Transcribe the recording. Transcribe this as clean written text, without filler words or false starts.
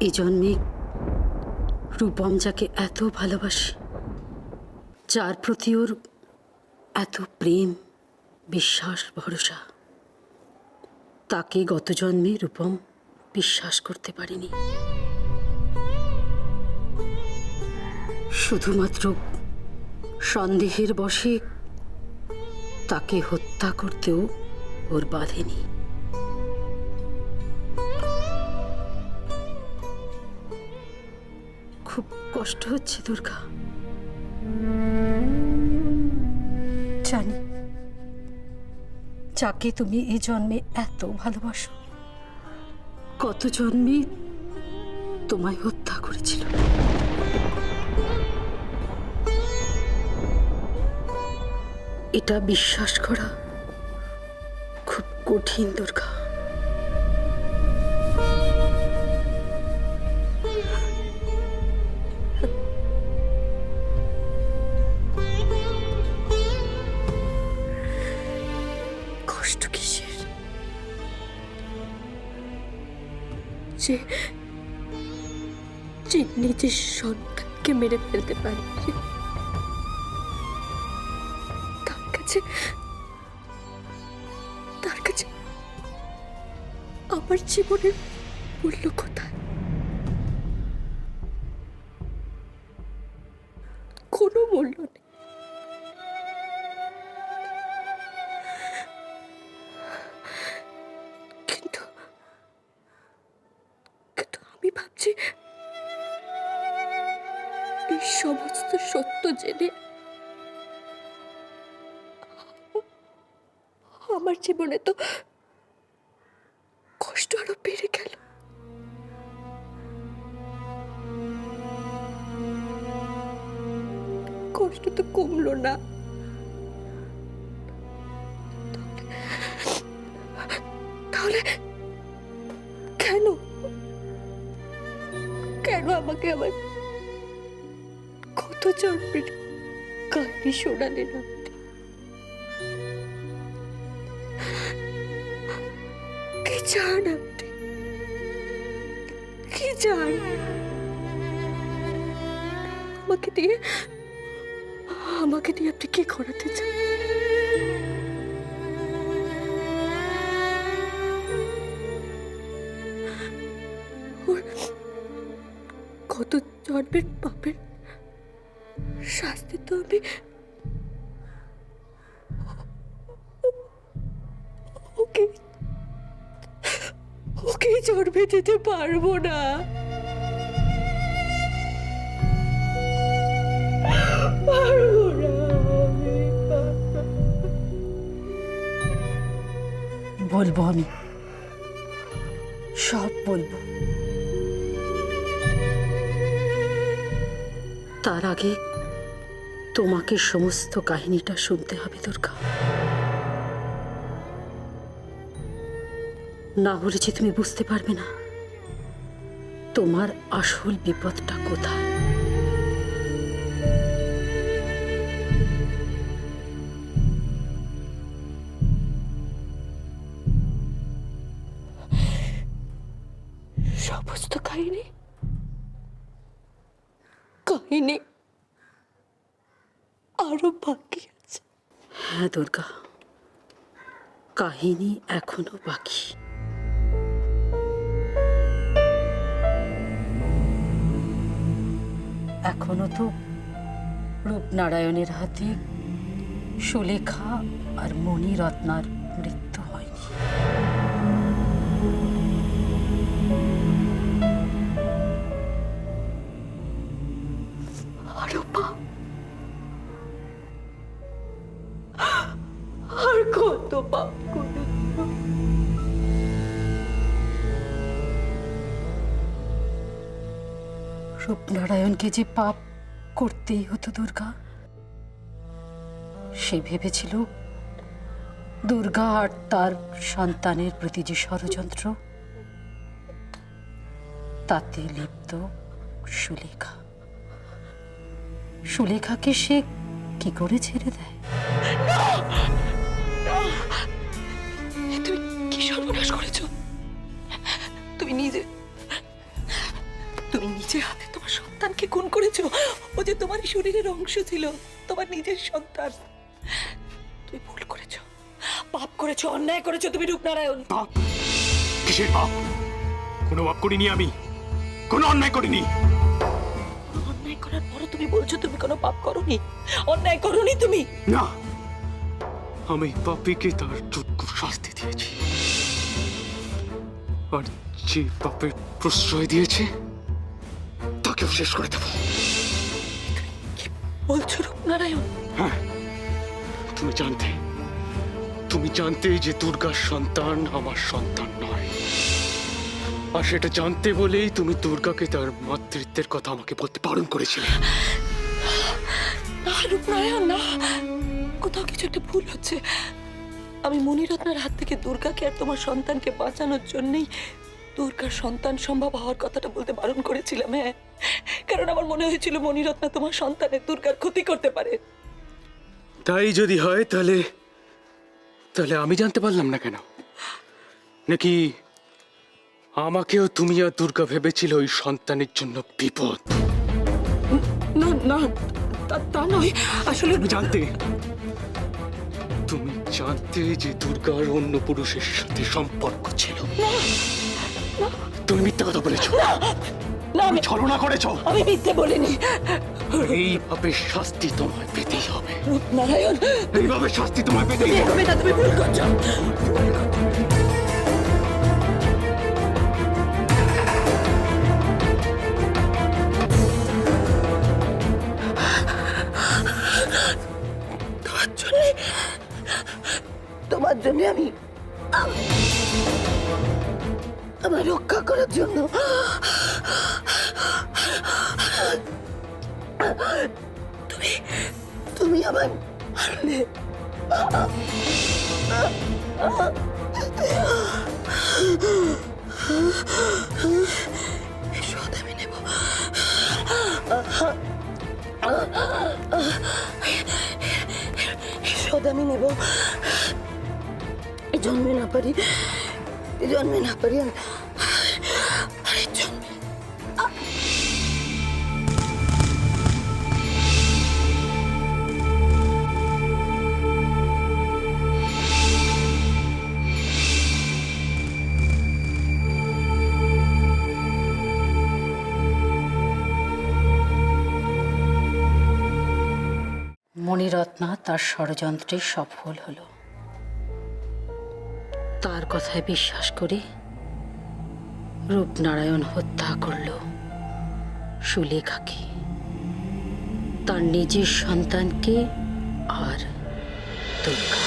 এই জন্মে রূপম যাকে এত ভালোবাসে, যার প্রতি ওর এত প্রেম, বিশ্বাস, ভরসা, তাকে গত জন্মে রূপম বিশ্বাস করতে পারেনি। শুধুমাত্র সন্দেহের বশে তাকে হত্যা করতেও ওর বাধেনি। খুব কষ্ট হচ্ছে দুর্গা, জানি। যাকে তুমি এই জন্মে এত ভালোবাসো, কত জন্মে তোমায় হত্যা করেছিল। এটা বিশ্বাস করা খুব কঠিন দুর্গা। কষ্ট কিসের? যে নিজের সন্তানকে মেরে ফেলতে পারে, তার কাছে আমার জীবনের মূল্য কোথায়? কোনো মূল্য নেই। কিন্তু আমি ভাবছি, এই সমস্ত সত্য জেনে আমার জীবনে তো কষ্ট আরো বেড়ে গেল। কষ্ট তো কমলো না। তাহলে কেন আমাকে আবার কত জন্মের কাহিনী শোনালেন আপনি? কি চান আপনি? কি চান আমাকে দিয়ে? আপনি কি করাতে চান? কত জন্মের পাপের শাস্তি তো আমি ওকে জন্মে দিতে পারবো না। বলবো, আমি সব বলবো। তার আগে তোমাকে সমস্ত কাহিনীটা শুনতে হবে দুর্গা। না হলে যে তুমি বুঝতে পারবে না তোমার আসল বিপদটা কোথায়। সমস্ত কাহিনী আরো বাকি আছে। হ্যাঁ দুর্গা, কাহিনী এখনো বাকি। এখনো তো রূপনারায়ণের হাতে সুলেখা আর মণিরত্নার মৃত্যু হয়নি। আর কত পাপ করেছ? রূপনারায়ণকে যে পাপ করতেই হতো দুর্গা, সে ভেবেছিল দুর্গা আর তার সন্তানের প্রতি যে ষড়যন্ত্র, তাতে লিপ্ত সুলেখাকে সে কি করে ছেড়ে দেয়? তুমি কি সর্বনাশ করেছ? তুমি তুমি নিজের হাতে তোমার সন্তানকে খুন করেছো। ও যে তোমার শরীরের অংশ ছিল, তোমার নিজের সন্তান। তুমি ভুল করেছো, পাপ করেছো, অন্যায় করেছো তুমি রূপনারায়ণ। পাপ? কিসের পাপ? কোনো পাপ করিনি আমি, কোনো অন্যায় করিনি। অন্যায় করার পরও তুমি বলছো তুমি কোনো পাপ করোনি, অন্যায় করোনি তুমি। না, আমি পাপীকে তার যোগ্য শাস্তি দিয়েছি, আর যে পাপের প্রশ্রয় দিয়েছে তাকেও শেষ করে দেব। কি বলছো রূপনারায়ণ? হ্যাঁ, তুমি জানতে যে দুর্গার সন্তান আমার সন্তান নয়, আর সেটা জানতে বলেই তুমি দুর্গাকে তার মাতৃত্বের কথা আমাকে বলতে বারণ করেছিলে। না রূপনারায়ণ, না, কোথাও কিছু একটা ভুল হচ্ছে। আমি মণিরত্নের হাত থেকে দুর্গাকে আর তোমার সন্তানকে বাঁচানোর জন্যই দুর্গার সন্তান সম্ভব হওয়ার কথাটা বলতে বারণ করেছিলাম। হ্যাঁ, কারণ আমার মনে হয়েছিল মণিরত্ন তোমার সন্তানের দুর্গার ক্ষতি করতে পারে। তাই যদি হয় তাহলে আমি জানতে পারলাম না কেন? নাকি আমাকেও তুমি আর দুর্গা ভেবেছিল ওই সন্তানের জন্য বিপদ? না না, তা নয়। আসলে তুমি জানতে যে দুর্গার অন্য পুরুষের সাথে সম্পর্ক ছিল। তুমি মিথ্যা কথা বলেছো। না, আমি ছলনা করেছো। আমি মিথ্যে বলিনি। এই পাপের শাস্তি তোমায় পেতেই হবে। রূপনারায়ণ, এইভাবে শাস্তি তোমায় পেতেই হবে। হবে না, তুমি ভুল করছো। তোমার জন্য আমি আমার রক্ষা করার জন্য তুমি আমার মারলে। শোধ আমি নেব, শোধ আমি নেব। জন্মে না পারি আমি আরে জন্মে। মণিরত্না তার ষড়যন্ত্রে সফল হলো। তার কথায় বিশ্বাস করে রূপনারায়ণ হত্যা করল সুলেখাকে, তার নিজের সন্তানকে আর দুর্গা।